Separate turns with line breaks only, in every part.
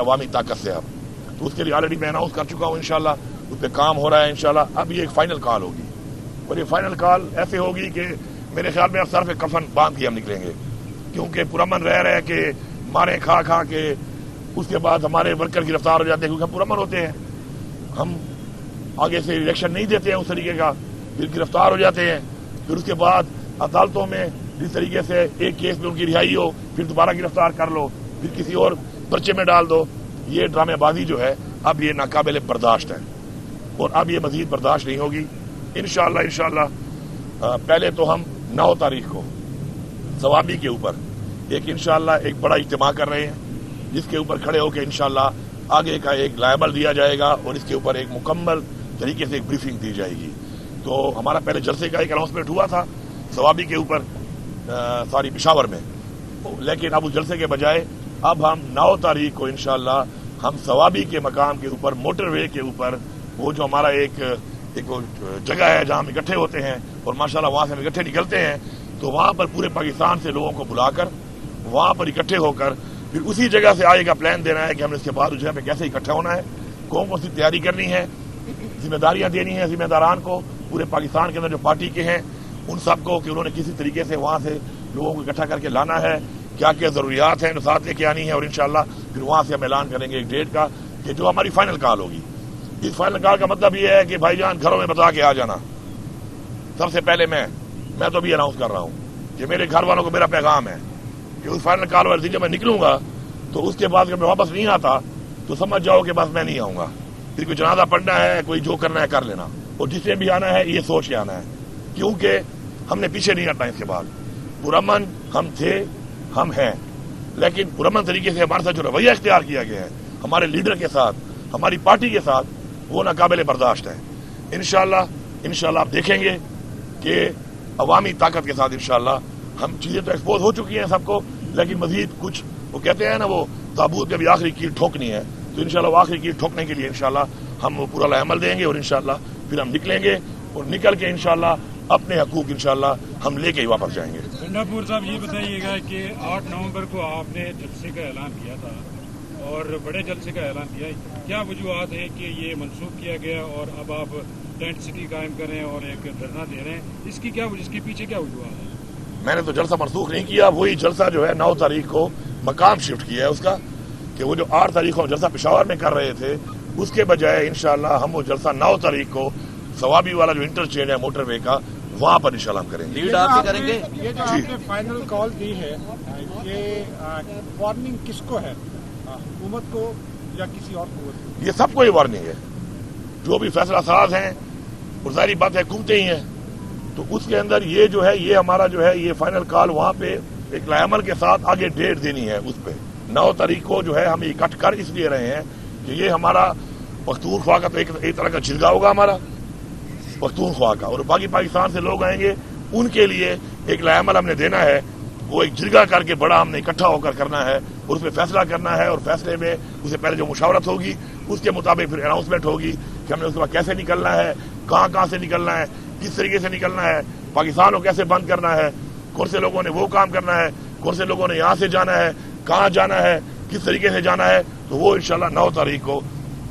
عوامی طاقت سے اب تو اس کے لیے آلریڈی میں اناؤنس کر چکا ہوں انشاءاللہ اس پہ کام ہو رہا ہے انشاءاللہ. اب یہ ایک فائنل کال ہوگی اور یہ فائنل کال ایسے ہوگی کہ میرے خیال میں اب سر پہ کفن باندھ کے ہم نکلیں گے, کیونکہ پرامن رہ کے مارے کھا کے اس کے بعد ہمارے ورکر گرفتار ہو جاتے ہیں, کیونکہ ہم پرامن ہوتے ہیں, ہم آگے سے الیکشن نہیں دیتے ہیں اس طریقے کا, پھر گرفتار ہو جاتے ہیں, پھر اس کے بعد عدالتوں میں جس طریقے سے ایک کیس میں ان کی رہائی ہو پھر دوبارہ گرفتار کر لو پھر کسی اور پرچے میں ڈال دو. یہ ڈرامے بازی جو ہے اب یہ ناقابل برداشت ہے اور اب یہ مزید برداشت نہیں ہوگی انشاءاللہ. پہلے تو ہم 9 تاریخ کو ثوابی کے اوپر ایک انشاءاللہ ایک بڑا اجتماع کر رہے ہیں جس کے اوپر کھڑے ہو کے انشاءاللہ آگے کا ایک لائبل دیا جائے گا اور اس کے اوپر ایک مکمل طریقے سے ایک بریفنگ دی جائے گی. تو ہمارا پہلے جلسے کا ایک اناؤنسمنٹ ہوا تھا ثوابی کے اوپر پشاور میں, لیکن اب اس جلسے کے بجائے اب ہم 9 تاریخ کو انشاءاللہ ہم ثوابی کے مقام کے اوپر موٹر وے کے اوپر وہ جو ہمارا ایک جگہ ہے جہاں ہم اکٹھے ہوتے ہیں اور ماشاءاللہ وہاں سے ہم اکٹھے نکلتے ہیں, تو وہاں پر پورے پاکستان سے لوگوں کو بلا کر وہاں پر اکٹھے ہو کر پھر اسی جگہ سے آگے کا پلان دینا ہے کہ ہم نے اس کے بعد اس جگہ پہ کیسے اکٹھا ہونا ہے, کون سی تیاری کرنی ہے, ذمہ داریاں دینی ہیں ذمہ داران کو پورے پاکستان کے اندر جو پارٹی کے ہیں ان سب کو کہ انہوں نے کسی طریقے سے وہاں سے لوگوں کو اکٹھا کر کے لانا ہے, کیا کیا ضروریات ہیں جو ساتھ لے کے آنی ہے, اور انشاءاللہ پھر وہاں سے ہم اعلان کریں گے ایک ڈیٹ کا کہ جو ہماری فائنل کال ہوگی. اس فائنل کال کا مطلب یہ ہے کہ بھائی جان گھروں میں بتا کے آ جانا. سب سے پہلے میں تو بھی اناؤنس کر رہا ہوں کہ میرے گھر والوں کو میرا پیغام ہے کہ اس فائنل کال والے دن جب میں نکلوں گا تو اس کے بعد جب میں واپس نہیں آتا تو سمجھ جاؤ کہ بس میں نہیں آؤں گا, پھر کوئی جنازہ پڑھنا ہے کوئی جو کرنا ہے کر لینا, اور جس نے بھی آنا ہے یہ سوچ کے آنا ہے, کیونکہ ہم نے پیچھے نہیں ہٹنا. اس کے بعد پرامن ہم تھے ہم ہیں, لیکن پرامن طریقے سے ہمارے ساتھ جو رویہ اختیار کیا گیا ہے ہمارے لیڈر کے ساتھ ہماری پارٹی کے ساتھ وہ ناقابل برداشت ہے. انشاءاللہ آپ دیکھیں گے کہ عوامی طاقت کے ساتھ انشاءاللہ ہم چیزیں تو ایکسپوز ہو چکی ہیں سب کو, لیکن مزید کچھ وہ کہتے ہیں نا وہ تابوت میں بھی آخری کیل ٹھوکنی ہے, تو انشاءاللہ وہ آخری کیل ٹھوکنے کے لیے انشاءاللہ ہم پورا عمل دیں گے اور انشاءاللہ پھر ہم نکلیں گے اور نکل کے انشاءاللہ اپنے حقوق انشاءاللہ ہم لے کے ہی واپس جائیں گے.
پور صاحب یہ بتائیے گا کہ 8 نومبر کو آپ نے جلسے کا اعلان کیا تھا اور بڑے جلسے کا اعلان کیا, کیا وجوہات ہیں کہ یہ منسوخ کیا گیا اور اب آپ ٹینٹ سٹی قائم کریں اور ایک دھرنا دے رہے ہیں, اس کے پیچھے کیا وجوہات ہیں؟
میں نے تو جلسہ منسوخ نہیں کیا, وہی جلسہ جو ہے 9 تاریخ کو مقام شفٹ کیا ہے اس کا, کہ وہ جو 8 تاریخ کو جلسہ پشاور میں کر رہے تھے اس کے بجائے انشاءاللہ ہم وہ جلسہ 9 تاریخ کو ثوابی والا جو انٹرچینج ہے موٹر وے کا وہاں پر انشاءاللہ ہم کریں گے.
لیڈ آپ ہی کریں گے.
یہ جو آپ نے فائنل کال دی ہے یہ وارننگ کس کو ہے, حکومت کو یا کسی اور قوت کو؟
یہ سب کو یہ وارننگ ہے جو بھی فیصلہ ساز ہیں, اور ظاہری بات ہے حکومتیں ہی ہیں, تو اس کے اندر یہ جو ہے یہ ہمارا جو ہے یہ فائنل کال وہاں پہ ایک لائعمل کے ساتھ آگے ڈیٹ دینی ہے. اس پہ 9 تاریخ کو جو ہے ہم اکٹھ کر اس لیے رہے ہیں کہ یہ ہمارا پختونخوا کا تو ایک طرح کا جھلگا ہوگا ہمارا پختونخوا کا, اور باقی پاکستان سے لوگ آئیں گے ان کے لیے ایک لائعمل ہم نے دینا ہے, وہ ایک جرگا کر کے بڑا ہم نے اکٹھا ہو کر کرنا ہے اور اس پہ فیصلہ کرنا ہے, اور فیصلے میں اس سے پہلے جو مشاورت ہوگی اس کے مطابق پھر اناؤنسمنٹ ہوگی کہ ہم نے اس کے بعد کیسے نکلنا ہے, کہاں سے نکلنا ہے, کس طریقے سے نکلنا ہے, پاکستان کو کیسے بند کرنا ہے, کون سے لوگوں نے وہ کام کرنا ہے, کون سے لوگوں نے یہاں سے جانا ہے, کہاں جانا ہے, کس طریقے سے جانا ہے. تو وہ انشاءاللہ 9 تاریخ کو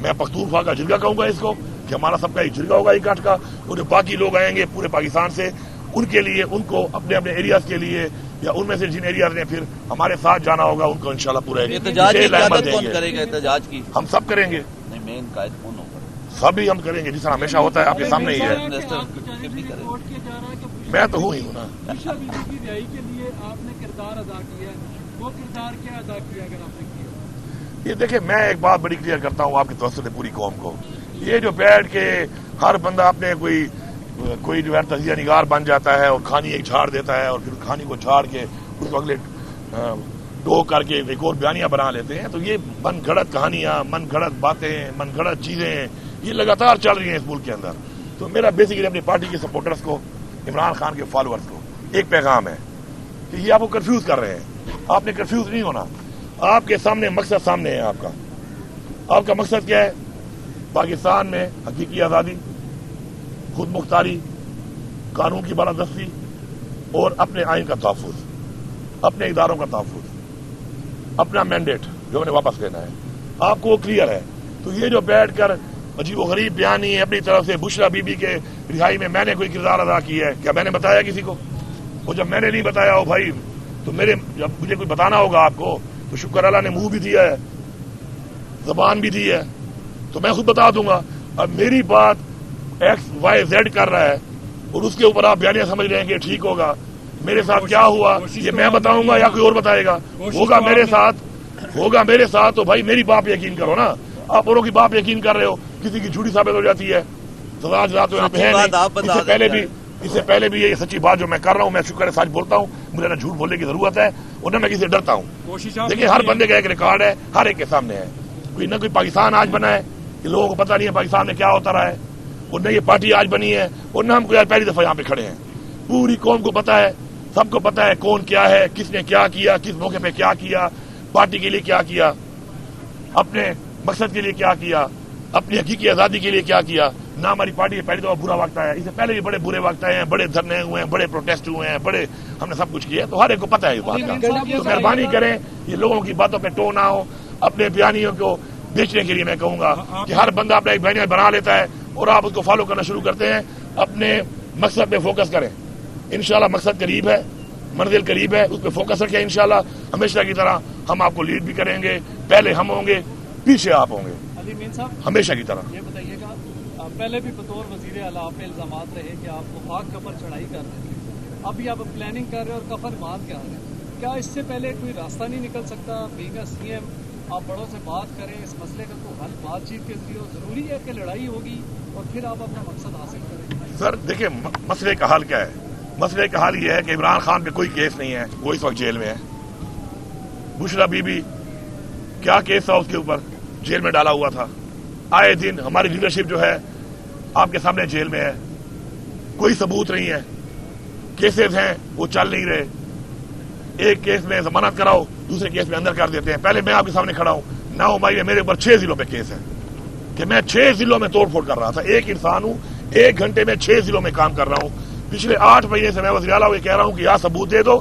میں پختونخوا کا جرگا کہوں گا اس کو کہ ہمارا سب کا ایک جرگا ہوگا اکٹھ کا, اور جو باقی لوگ آئیں گے پورے پاکستان سے ان کے لیے ان کو اپنے اپنے ایریاز کے لیے یا ان میں سے جن ایریاز نے پھر ہمارے ساتھ جانا ہوگا ان کو انشاءاللہ پورا
احتجاج کی قیادت کون کرے گا؟ احتجاج کی
ہم سب کریں گے,
مین قائد کون ہوگا؟
سبھی ہم کریں گے جس طرح ہمیشہ ہوتا ہے آپ کے سامنے ہی ہے. میں تو ہوں ہی ہوں نا. یہ دیکھیں میں ایک بات بڑی کلیئر کرتا ہوں آپ کی توسط سے پوری قوم کو, یہ جو بیٹھ کے ہر بندہ اپنے کوئی جو ہے تجزیہ نگار بن جاتا ہے اور کہانی ایک جھاڑ دیتا ہے اور پھر کہانی کو جھاڑ کے اس کو اگلے ڈو کر کے ایک اور بیانیاں بنا لیتے ہیں, تو یہ من گھڑت کہانیاں, من گھڑت باتیں, من گھڑت چیزیں یہ لگاتار چل رہی ہیں اس ملک کے اندر. تو میرا بیسیکلی اپنی پارٹی کے سپورٹرز کو, عمران خان کے فالوورز کو ایک پیغام ہے کہ یہ آپ کو کنفیوز کر رہے ہیں. آپ نے کنفیوز نہیں ہونا, آپ کے سامنے مقصد سامنے ہے. آپ کا مقصد کیا ہے؟ پاکستان میں حقیقی آزادی, خود مختاری, قانون کی بالادستی اور اپنے آئین کا تحفظ, اپنے اداروں کا تحفظ, اپنا مینڈیٹ جو ہم نے واپس لینا ہے. آپ کو وہ کلیئر ہے. تو یہ جو بیٹھ کر عجیب و غریب بیانی ہے اپنی طرف سے بشرا بی بی کے رہائی میں میں نے کوئی کردار ادا کیا ہے کیا میں نے بتایا کسی کو؟ وہ جب میں نے نہیں بتایا ہو بھائی تو جب مجھے کوئی بتانا ہوگا آپ کو تو شکر اللہ نے منہ بھی دیا ہے, زبان بھی دی ہے, تو میں خود بتا دوں گا. اب میری بات ایکس وائی زیڈ کر رہا ہے اور اس کے اوپر آپ بیانیاں سمجھ رہے ہیں کہ ٹھیک ہوگا. میرے ساتھ کیا ہوا یہ میں بتاؤں گا یا کوئی اور بتائے گا؟ ہوگا میرے ساتھ تو بھائی میری باپ یقین کرو نا. آپ اوروں کی باپ یقین کر رہے ہو, کسی کی جھوٹی ثابت ہو جاتی ہے. اس سے پہلے بھی یہ سچی بات جو میں کر رہا ہوں میں شکر ہے سچ بولتا ہوں, مجھے نہ جھوٹ بولنے کی ضرورت ہے اور نہ میں کسی سے ڈرتا ہوں. دیکھیں ہر بندے کا ایک ریکارڈ ہے, ہر ایک کے سامنے ہے. کوئی نہ کوئی پاکستان آج بنا ہے کہ لوگوں کو پتہ نہیں ہے پاکستان میں کیا ہوتا رہا ہے, اور نہ یہ پارٹی آج بنی ہے, اور نہ ہم کو پہلی دفعہ یہاں پہ کھڑے ہیں. پوری قوم کو پتہ ہے, سب کو پتہ ہے کون کیا ہے, کس نے کیا کیا, کس موقع پہ کیا کیا, پارٹی کے لیے کیا کیا, اپنے مقصد کے لیے کیا کیا, اپنی حقیقی آزادی کے لیے کیا کیا. نہ ہماری پارٹی پہلی دفعہ برا وقت آیا, اس سے پہلے بھی بڑے برے وقت آئے ہیں, بڑے دھرنے ہوئے ہیں, بڑے پروٹیسٹ ہوئے ہیں, بڑے ہم نے سب کچھ کیا. تو ہر ایک کو پتہ ہے اس بات کا. تو مہربانی کریں یہ لوگوں کی باتوں پہ ٹو نہ ہو. اپنے بیانیوں کو بیچنے کے لیے میں کہوں گا کہ ہر بندہ اپنا ایک بیانیہ بنا لیتا ہے اور آپ اس کو فالو کرنا شروع کرتے ہیں. اپنے مقصد پہ فوکس کریں, انشاءاللہ مقصد قریب ہے, منزل قریب ہے, اس پہ فوکس رکھیں. انشاءاللہ ہمیشہ کی طرح ہم آپ کو لیڈ بھی کریں گے, پہلے ہم ہوں گے پیچھے آپ ہوں گے, ہمیشہ کی طرح.
یہ بتائیے گا پہلے بھی بطور وزیر اعلیٰ آپ پہ الزامات رہے کہ آپ وفاق کے اوپر چڑھائی کر رہے تھے, ابھی آپ پلاننگ کر رہے ہیں اور کفن باندھ کے آ رہے ہیں. کیا اس سے پہلے کوئی راستہ نہیں نکل سکتا؟ بینگ اے سی ایم آپ بڑوں سے بات کریں, اس مسئلے کا کوئی حل بات چیت کے ذریعے ضروری ہے کہ لڑائی ہوگی اور پھر آپ اپنا مقصد حاصل کریں؟
سر دیکھیں مسئلے کا حل کیا ہے. مسئلے کا حل یہ ہے کہ عمران خان پہ کوئی کیس نہیں ہے, وہ اس وقت جیل میں ہے. بشرا بی بی کیا کیس تھا اس کے اوپر, جیل میں ڈالا ہوا تھا. آئے دن ہماری لیڈرشپ جو ہے آپ کے سامنے جیل میں ہے, کوئی ثبوت نہیں ہے, کیسز ہیں وہ چل نہیں رہے. ایک کیس میں ضمانت کراؤ, دوسرے کیس میں اندر کر دیتے ہیں. پہلے میں آپ کے سامنے کھڑا ہوں, 9 مئی میں میرے اوپر 6 ضلعوں پہ کیس ہے کہ میں 6 ضلعوں میں توڑ پھوڑ کر رہا تھا. ایک انسان ہوں, 1 گھنٹے میں 6 ضلعوں میں کام کر رہا ہوں. پچھلے 8 مہینے سے میں وزیر اعلیٰ یہ کہہ رہا ہوں کہ یہاں ثبوت دے دو,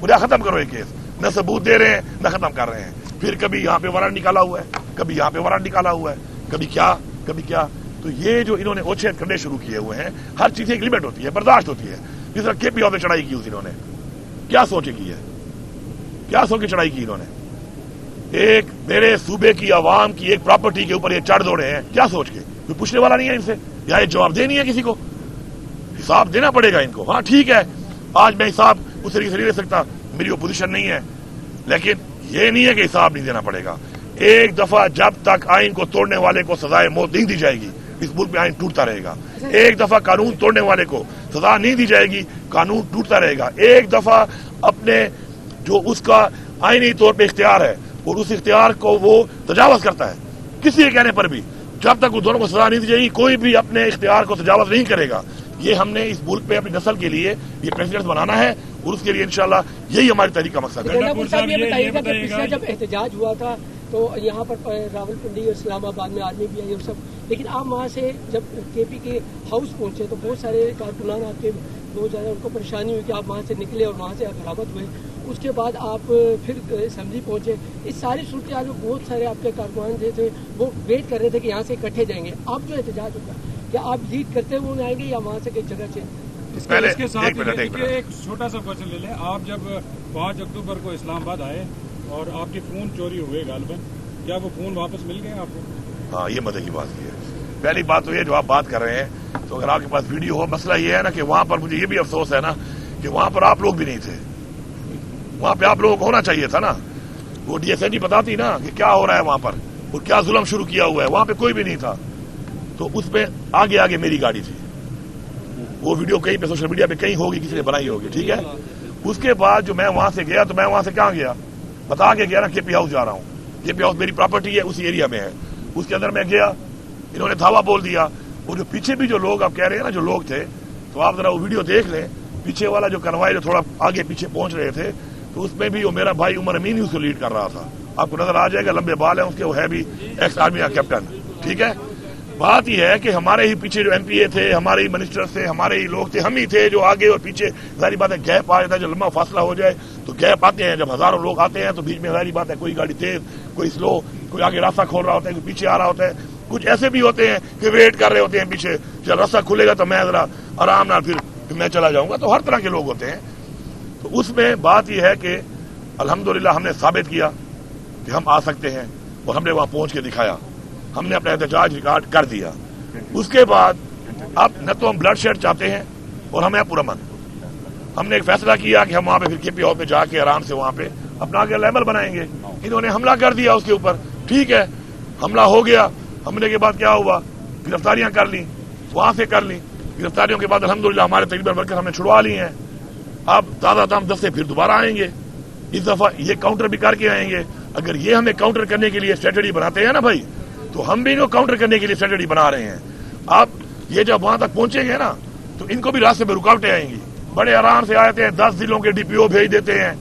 مجھے ختم کرو یہ کیس. نہ ثبوت دے رہے ہیں نہ ختم کر رہے ہیں. پھر کبھی یہاں پہ وارنٹ نکالا ہوا ہے, کبھی یہاں پہ وارنٹ نکالا ہوا ہے, کبھی کیا. تو یہ جو انہوں نے اوچھید کرنے شروع کیے ہوئے ہیں, ہر چیز ایک لمٹ ہوتی ہے, برداشت ہوتی ہے. جس طرح کے پی او پہ چڑھائی کی انہوں نے, کیا سوچ کے کی ہے, کیا سوچ کے چڑھائی کی انہوں نے؟ ایک میرے صوبے کی عوام کی ایک پراپرٹی کے اوپر یہ چڑھ دوڑے ہیں, کیا سوچ کے؟ کوئی پوچھنے والا نہیں ہے ان سے, یا یہ جواب دے نہیں ہے کسی کو, حساب دینا پڑے گا ان کو. ہاں ٹھیک ہے, آج میں حساب اس طریقے سے نہیں دے سکتا, میری اپوزیشن نہیں ہے, لیکن یہ نہیں ہے کہ حساب نہیں دینا پڑے گا. ایک دفعہ جب تک آئین کو توڑنے والے کو سزائے موت نہیں دی جائے گی, اس ملک میں آئین ٹوٹتا رہے گا. ایک دفعہ قانون توڑنے والے کو سزا نہیں دی جائے گی, قانون ٹوٹتا رہے گا. ایک دفعہ اپنے جو اس کا آئینی طور پہ اختیار ہے اور اس اختیار کو وہ تجاوز کرتا ہے کسی کے کہنے پر بھی, جب تک وہ دونوں کو سزا نہیں دی جائے گی کوئی بھی اپنے اختیار کو تجاوز نہیں کرے گا. یہ ہم نے اس ملک پہ اپنی نسل کے لیے یہ پریسیڈنٹ بنانا ہے اور اس کے لیے انشاءاللہ یہی ہماری تحریک کا مقصد ہے.
یہ بتائیے گا کہ پچھلا جب احتجاج ہوا تھا تو یہاں پر راول پنڈی اور اسلام آباد میں آدمی بھی آئے اور سب, لیکن آپ وہاں سے جب کے پی کے ہاؤس پہنچے تو بہت سارے کارکنان آپ کے بہت زیادہ ان کو پریشانی ہوئی کہ آپ وہاں سے نکلے اور وہاں سے برآمد ہوئے. اس کے بعد آپ پھر اسمبلی پہنچے. اس ساری صورتحال میں بہت سارے آپ کے کارکنان جو تھے وہ ویٹ کر رہے تھے کہ یہاں سے اکٹھے جائیں گے. آپ جو احتجاج ہوگا کیا آپ لیڈ کرتے ہوئے آئیں گے یا وہاں سے کئی جگہ سے؟
اس کے ساتھ ایک چھوٹا سا کوشچن لے لیں. آپ جب 5 اکتوبر کو اسلام آباد آئے اور آپ کے فون چوری ہوئے غالباً, کیا وہ فون واپس مل گئے آپ کو؟
ہاں یہ مدد کی بات ہے. پہلی بات تو یہ جو آپ بات کر رہے ہیں تو اگر آپ کے پاس ویڈیو ہو, مسئلہ یہ ہے نا کہ وہاں پر مجھے یہ بھی افسوس ہے نا کہ وہاں پر آپ لوگ بھی نہیں تھے. وہاں پہ آپ لوگوں کو ہونا چاہیے تھا نا, وہ ڈی ایس این جی بتاتی نا کہ کیا ہو رہا ہے وہاں پر اور کیا ظلم شروع کیا ہوا ہے. وہاں پہ کوئی بھی نہیں تھا, تو اس پہ آگے میری گاڑی تھی. وہ ویڈیو کہیں پہ سوشل میڈیا پہ کہیں ہوگی, کسی نے بنائی ہوگی, ٹھیک ہے. اس کے بعد جو میں وہاں سے گیا تو میں وہاں سے کہاں گیا, بتا کے گیا نا کے پی ہاؤس جا رہا ہوں. کے پی ہاؤس میری پراپرٹی ہے, اسی ایریا میں ہے. اس کے اندر میں گیا, انہوں نے دھاوا بول دیا. وہ جو پیچھے بھی جو لوگ آپ کہہ رہے ہیں نا جو لوگ تھے, تو آپ ذرا وہ ویڈیو دیکھ لیں. پیچھے والا جو کنوائے جو تھوڑا آگے پیچھے پہنچ رہے تھے, تو اس میں بھی وہ میرا بھائی عمر امین اس کو لیڈ کر رہا تھا. آپ کو نظر آ جائے گا, لمبے بال ہیں اس کے, وہ ہے بھی ایکس آرمی کا کیپٹن, ٹھیک ہے. بات یہ ہے کہ ہمارے ہی پیچھے جو ایم پی اے تھے, ہمارے ہی منسٹر تھے, ہمارے ہی لوگ تھے, ہم ہی تھے جو آگے اور پیچھے. ظاہری بات ہے گیپ آ جاتا ہے, جو لمبا فاصلہ ہو جائے تو گیپ آتے ہیں. جب ہزاروں لوگ آتے ہیں تو بیچ میں ظاہری بات ہے کوئی گاڑی تیز کوئی سلو، کوئی آگے راستہ کھول رہا ہوتا ہے، کوئی پیچھے آ رہا ہوتا ہے، کچھ ایسے بھی ہوتے ہیں کہ ویٹ کر رہے ہوتے ہیں پیچھے، جب راستہ کھلے گا تو میں ذرا آرام نہ پھر میں چلا جاؤں گا. تو ہر طرح کے لوگ ہوتے ہیں. تو اس میں بات یہ ہے کہ الحمدللہ ہم نے ثابت کیا کہ ہم آ سکتے ہیں، اور ہم نے وہاں پہنچ کے دکھایا، ہم نے اپنا احتجاج ریکارڈ کر دیا. اس کے بعد اب نہ تو ہم بلڈ شیڈ چاہتے ہیں اور ہمیں پرامن. ہم نے ایک فیصلہ کیا کہ ہم وہاں پہ پھر کے پی او پہ جا کے آرام سے وہاں پہ اپنا آگے لیبل بنائیں گے. انہوں نے حملہ کر دیا اس کے اوپر، ٹھیک ہے، حملہ ہو گیا. حملے کے بعد کیا ہوا؟ گرفتاریاں کر لیں، وہاں سے کر لیں. گرفتاریوں کے بعد الحمدللہ ہمارے تقریباً ورکر ہم نے چھڑوا لی ہیں. اب تازہ دم 10 سے پھر دوبارہ آئیں گے. اس دفعہ یہ کاؤنٹر بھی کر کے آئیں گے. اگر یہ ہمیں کاؤنٹر کرنے کے لیے اسٹریٹجی بناتے ہیں نا بھائی، تو ہم بھی ان کو کاؤنٹر کرنے کے لیے اسٹریٹجی بنا رہے ہیں. اب یہ جب وہاں تک پہنچیں گے نا تو ان کو بھی راستے میں رکاوٹیں آئیں گی. بڑے آرام سے آتے ہیں، 10 ضلعوں کے ڈی پی او بھیج دیتے ہیں،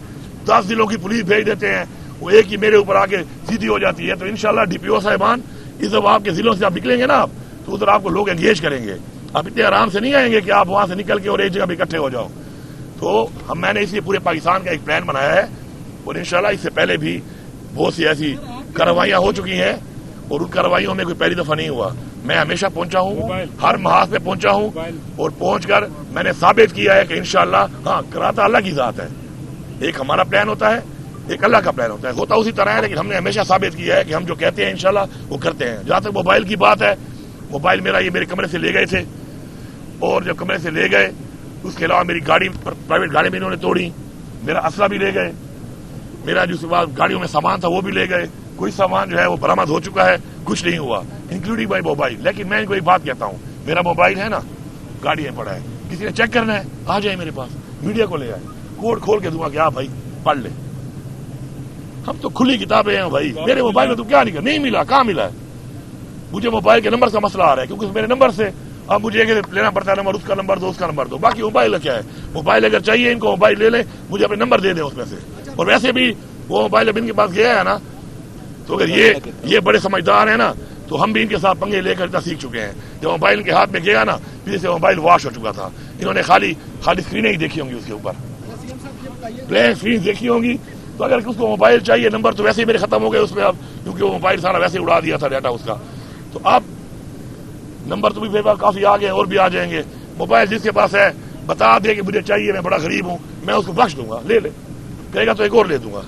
10 ضلعوں کی پولیس بھیج دیتے ہیں، وہ ایک ہی میرے اوپر آگے سیدھی ہو جاتی ہے. تو انشاءاللہ ڈی پی او صاحبان اس دفعہ آپ کے ضلعوں سے آپ نکلیں گے نا آپ، تو ادھر آپ کو لوگ انگیج کریں گے. آپ اتنے آرام سے نہیں آئیں گے کہ آپ وہاں سے نکل کے اور ایک جگہ پہ اکٹھے ہو جاؤ. تو میں نے اس لیے پورے پاکستان کا ایک پلان بنایا ہے، اور انشاءاللہ اس سے پہلے بھی بہت سی ایسی کارروائیاں ہو چکی ہیں، اور ان کارروائیوں میں کوئی پہلی دفعہ نہیں ہوا. میں ہمیشہ پہنچا ہوں، ہر محاذ پہ پہنچا ہوں، اور پہنچ کر میں نے ثابت کیا ہے کہ انشاءاللہ ہاں کراتا اللہ کی ذات ہے. ایک ہمارا پلان ہوتا ہے، ایک اللہ کا پلان ہوتا ہے، ہوتا اسی طرح ہے، لیکن ہم نے ہمیشہ ثابت کیا ہے کہ ہم جو کہتے ہیں انشاءاللہ وہ کرتے ہیں. جہاں تک موبائل کی بات ہے، موبائل میرا یہ میرے کمرے سے لے گئے تھے، اور جب کمرے سے لے گئے اس کے علاوہ میری گاڑی، پرائیویٹ گاڑی بھی انہوں نے توڑی، میرا اسلحہ بھی لے گئے، میرا جو گاڑیوں میں سامان تھا وہ بھی لے گئے. کوئی سامان جو ہے وہ برآمد ہو چکا ہے، کچھ نہیں ہوا، انکلوڈنگ مائی موبائل. لیکن میں ان کو ایک بات کہتا ہوں، میرا موبائل ہے نا گاڑی میں پڑا ہے، کسی نے چیک کرنا ہے آ جائے میرے پاس، میڈیا کو لے آئے، کوڈ کھول کے دوں گا کہ آپ بھائی پڑھ لے. ہم تو کھلی کتابیں ہیں بھائی. میرے موبائل میں تو کیا نہیں ملا، کہاں ملا ہے؟ مجھے موبائل کے نمبر کا مسئلہ آ رہا ہے، کیونکہ میرے نمبر سے اب مجھے لینا پڑتا ہے نمبر، اس کا نمبر دو، اس کا نمبر دو. باقی موبائل کا کیا ہے؟ موبائل اگر چاہیے ان کو موبائل لے لیں، مجھے اپنے نمبر دے دیں اس میں سے. اور ویسے بھی وہ موبائل اب ان کے پاس گیا ہے نا، تو اگر یہ بڑے سمجھدار ہیں نا، تو ہم بھی ان کے ساتھ پنگے لے کر اتنا سیکھ چکے ہیں. جب موبائل ان کے ہاتھ میں گیا نا، پھر سے موبائل واش ہو چکا تھا. انہوں نے خالی اسکرینیں ہی دیکھی ہوں گی، اس کے اوپر پلین اسکرین دیکھی ہوں گی. تو اگر اس کو موبائل چاہیے، نمبر تو ویسے ہی میرے ختم ہو گئے اس پہ اب، کیونکہ وہ موبائل سارا ویسے اڑا دیا تھا ڈیٹا اس کا. تو اب نمبر تو بھی میرے پاس کافی آ گئے، اور بھی آ جائیں گے. موبائل جس کے پاس ہے بتا دے کہ مجھے چاہیے، میں بڑا غریب ہوں، میں اس کو بخش دوں گا، لے لے، کہے گا تو ایک اور لے دوں گا.